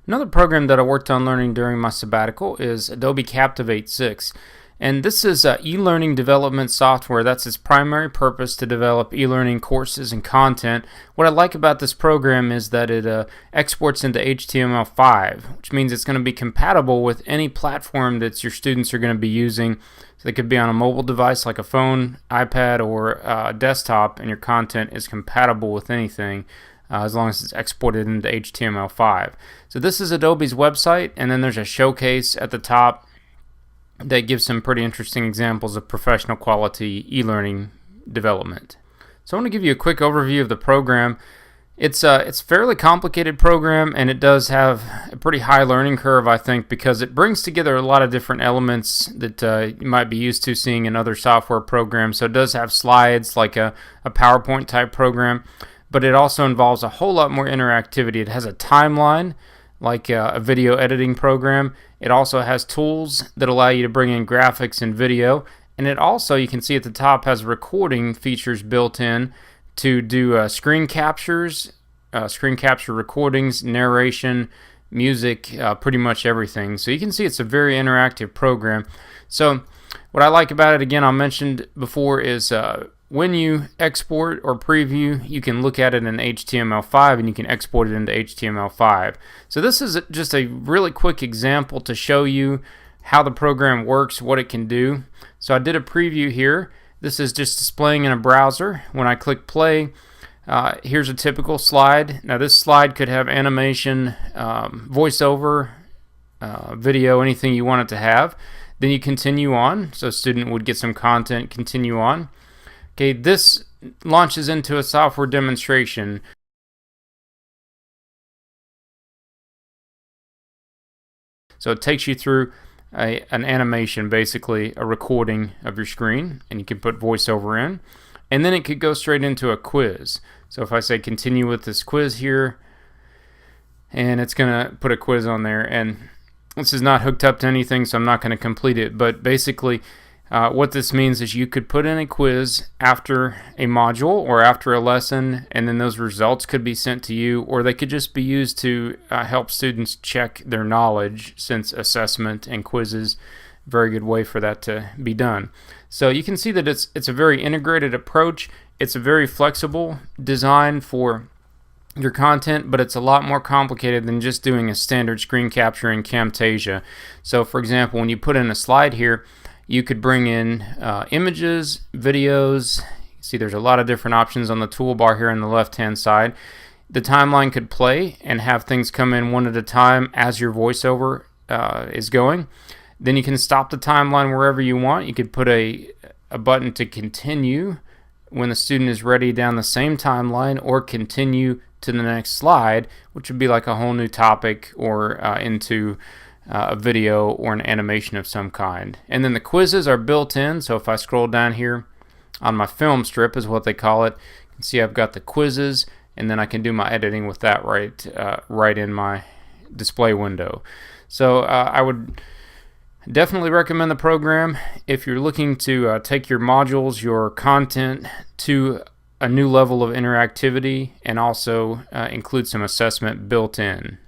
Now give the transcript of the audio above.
Another program that I worked on learning during my sabbatical is Adobe Captivate 6. And this is e-learning development software. That's its primary purpose, to develop e-learning courses and content. What I like about this program is that it exports into HTML5, which means it's going to be compatible with any platform that your students are going to be using. So they could be on a mobile device like a phone, iPad, or a desktop, and your content is compatible with anything. As long as it's exported into HTML5. So this is Adobe's website, and then there's a showcase at the top that gives some pretty interesting examples of professional quality e-learning development. So I want to give you a quick overview of the program. It's a fairly complicated program, and it does have a pretty high learning curve, I think, because it brings together a lot of different elements that you might be used to seeing in other software programs. So it does have slides like a PowerPoint type program, but it also involves a whole lot more interactivity. It has a timeline like a video editing program. It also has tools that allow you to bring in graphics and video, and it also, you can see at the top, has recording features built in to do screen captures, screen capture recordings, narration, music, pretty much everything. So you can see it's a very interactive program. So what I like about it, again, I mentioned before, is when you export or preview, you can look at it in HTML5 and you can export it into HTML5. So this is just a really quick example to show you how the program works, what it can do. So I did a preview here. This is just displaying in a browser. When I click play, here's a typical slide. Now this slide could have animation, voiceover, video, anything you want it to have. Then you continue on. So a student would get some content, continue on. Okay, this launches into a software demonstration. So it takes you through an animation, basically a recording of your screen, and you can put voiceover in. And then it could go straight into a quiz. So if I say continue with this quiz here, and it's going to put a quiz on there, and this is not hooked up to anything, so I'm not going to complete it, but basically what this means is you could put in a quiz after a module or after a lesson, and then those results could be sent to you, or they could just be used to help students check their knowledge, since assessment and quizzes, very good way for that to be done. So you can see that it's a very integrated approach. It's a very flexible design for your content, but it's a lot more complicated than just doing a standard screen capture in Camtasia. So for example, when you put in a slide here, you could bring in images, videos. See, there's a lot of different options on the toolbar here on the left-hand side. The timeline could play and have things come in one at a time as your voiceover is going. Then you can stop the timeline wherever you want. You could put a button to continue when the student is ready down the same timeline, or continue to the next slide, which would be like a whole new topic, or into a video or an animation of some kind. And then the quizzes are built in. So if I scroll down here on my film strip, is what they call it, you can see I've got the quizzes, and then I can do my editing with that right in my display window. So I would definitely recommend the program if you're looking to take your modules, your content, to a new level of interactivity, and also include some assessment built in.